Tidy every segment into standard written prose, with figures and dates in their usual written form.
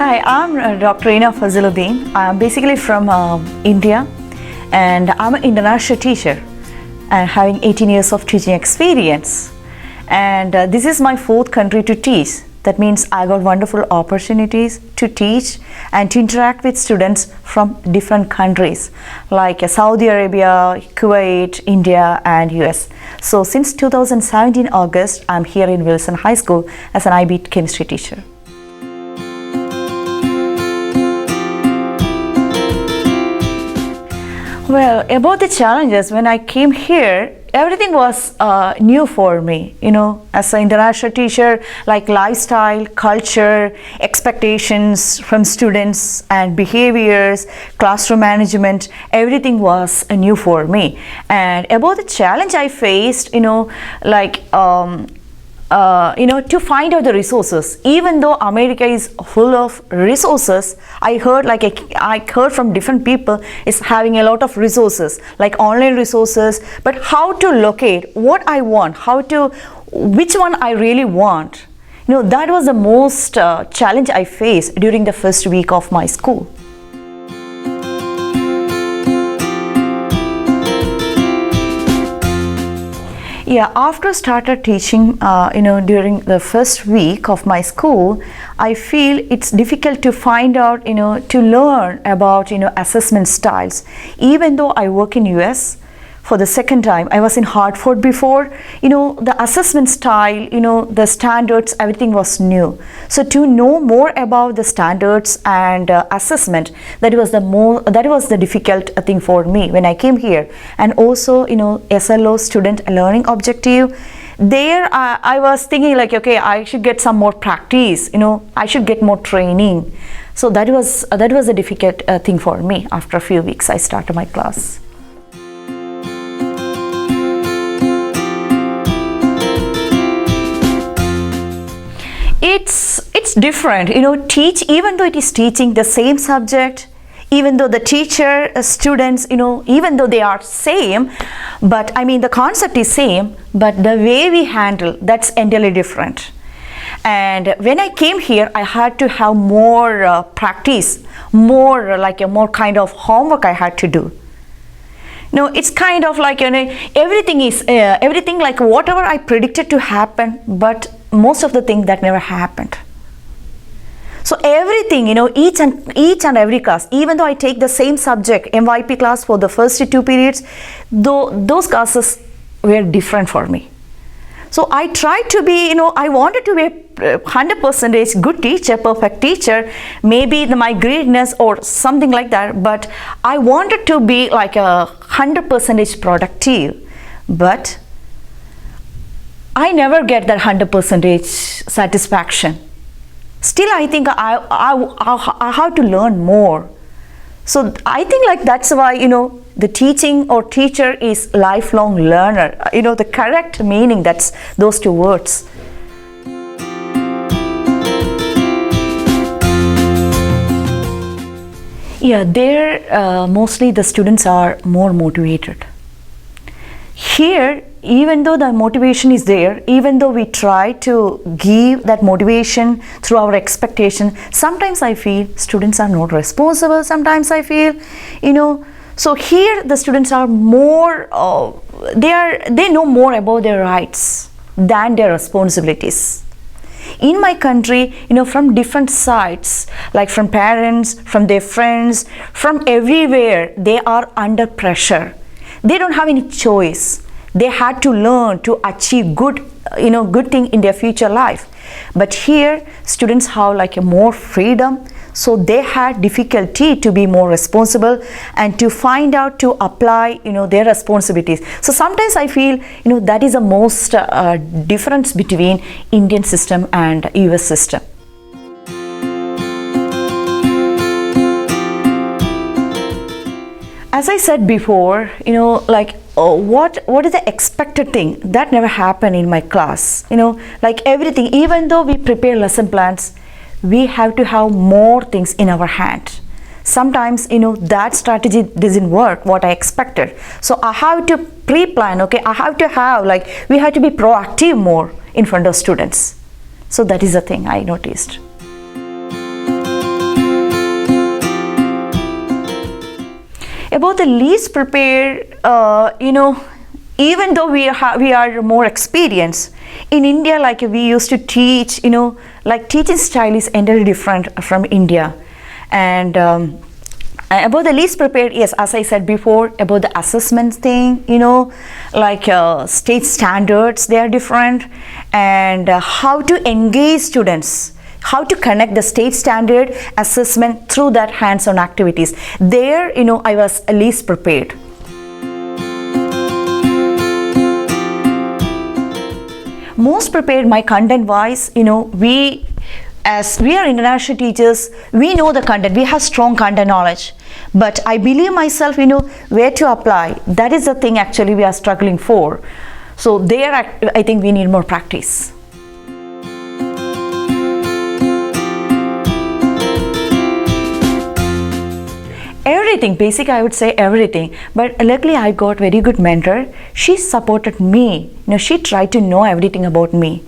Hi, I'm Dr. Fasaludeen. I'm basically from India, and I'm an international teacher and having 18 years of teaching experience. And this is my fourth country to teach. That means I got wonderful opportunities to teach and to interact with students from different countries like Saudi Arabia, Kuwait, India, and US. So since 2017 August, I'm here in Wilson High School as an IB chemistry teacher. Well, about the challenges, when I came here, everything was new for me, as an international teacher, like lifestyle, culture, expectations from students and behaviors, classroom management, everything was new for me. And about the challenge I faced, to find out the resources. Even though America is full of resources, I heard from different people is having a lot of resources, like online resources, but how to locate what I want, which one I really want. That was the most challenge I faced during the first week of my school. Yeah, after I started teaching, during the first week of my school, I feel it's difficult to find out, to learn about, assessment styles. Even though I work in US for the second time, I was in Hartford before, the assessment style, the standards, everything was new. So to know more about the standards and assessment, that was the difficult thing for me when I came here. And also, SLO, student learning objective, there I was thinking like, okay, I should get some more practice, I should get more training. So that was a difficult thing for me. After a few weeks, I started my class. It's different, even though it is teaching the same subject, even though the teacher, students, even though they are same, but the concept is same, but the way we handle, that's entirely different. And when I came here, I had to have more practice, more kind of homework I had to do. It's kind of like, everything like whatever I predicted to happen, but most of the things that never happened. So everything, each and every class, even though I take the same subject, MYP class for the first 2 periods, those classes were different for me. So I tried to be, I wanted to be a 100% good teacher, perfect teacher, maybe my greatness or something like that, but I wanted to be like 100% productive, but I never get that 100% satisfaction. Still, I think I have to learn more. So I think like that's why, the teaching or teacher is lifelong learner. The correct meaning, that's those 2 words. Yeah, there mostly the students are more motivated. Here, even though the motivation is there, even though we try to give that motivation through our expectation, sometimes I feel students are not responsible. Sometimes I feel, so here the students are more, they know more about their rights than their responsibilities. In my country, from different sides, like from parents, from their friends, from everywhere, they are under pressure. They don't have any choice. They had to learn to achieve good thing in their future life. But here, students have like a more freedom, so they had difficulty to be more responsible and to find out to apply, their responsibilities. So sometimes I feel, that is the most difference between Indian system and US system. As I said before, what is the expected thing that never happened in my class? Like everything, even though we prepare lesson plans, we have to have more things in our hand. Sometimes, that strategy doesn't work what I expected. So I have to pre-plan, okay? I have to have we have to be proactive more in front of students. So that is the thing I noticed. About the least prepared, even though we are more experienced in India, like we used to teach, like teaching style is entirely different from India. And about the least prepared, yes, as I said before, about the assessment thing, like state standards, they are different, and how to engage students, how to connect the state standard assessment through that hands-on activities. There, I was least prepared. Most prepared, my content wise, as we are international teachers, we know the content, we have strong content knowledge, but I believe myself, where to apply. That is the thing actually we are struggling for. So there, I think we need more practice. Everything, basically I would say everything, but luckily I got very good mentor. She supported me. She tried to know everything about me,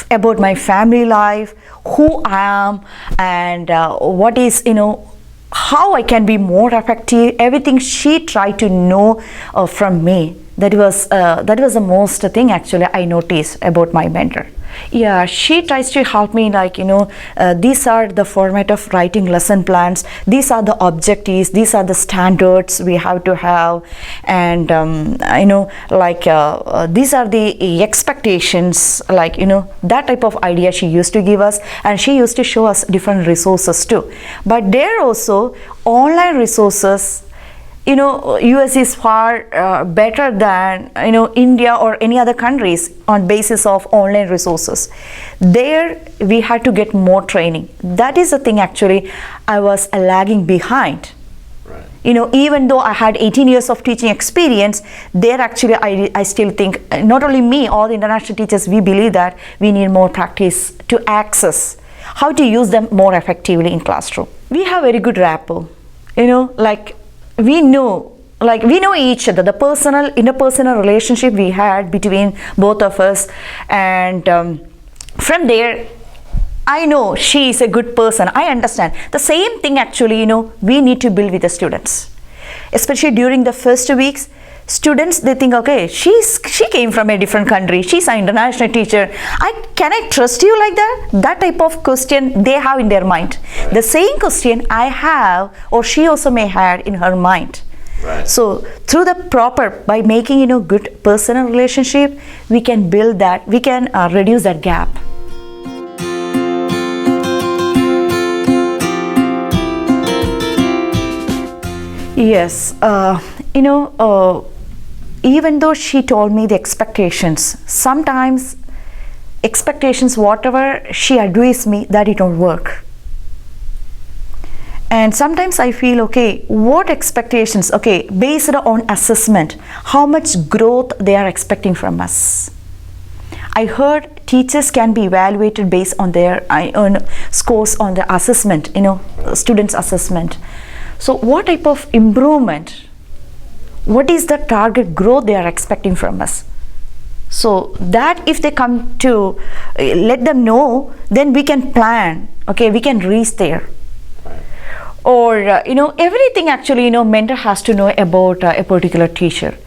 about my family life, who I am, and what is, how I can be more effective. Everything she tried to know from me. That was the most thing actually I noticed about my mentor. Yeah, she tries to help me, like, these are the format of writing lesson plans, these are the objectives, these are the standards we have to have, and these are the expectations, like, that type of idea she used to give us, and she used to show us different resources too. But there also online resources, US is far better than India or any other countries on basis of online resources. There we had to get more training. That is the thing actually I was lagging behind. Right. Even though I had 18 years of teaching experience, there actually I still think, not only me, all the international teachers, we believe that we need more practice to access how to use them more effectively in classroom. We have very good rapport, we know each other, the interpersonal relationship we had between both of us, and from there I know she is a good person. I understand the same thing actually we need to build with the students, especially during the first weeks. Students, they think, okay, she came from a different country, she's an international teacher, can I trust you like that? That type of question they have in their mind. The same question I have, or she also may have in her mind. Right. So through by making good personal relationship, we can build that, we can reduce that gap. Yes, even though she told me the expectations, sometimes expectations, whatever she advised me, that it don't work. And sometimes I feel, okay, what expectations, okay, based on assessment, how much growth they are expecting from us. I heard teachers can be evaluated based on their scores on the assessment, students' assessment. So what type of improvement, what is the target growth they are expecting from us? So that if they come to let them know, then we can plan, okay, we can reach there. Or everything actually mentor has to know about a particular teacher,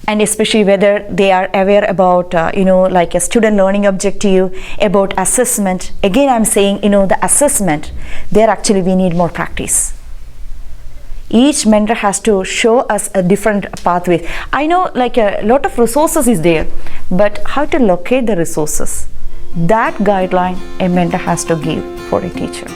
and especially whether they are aware about like a student learning objective, about assessment. Again, I'm saying the assessment, there actually we need more practice. Each mentor has to show us a different pathway. I know like a lot of resources is there, but how to locate the resources, that guideline a mentor has to give for a teacher.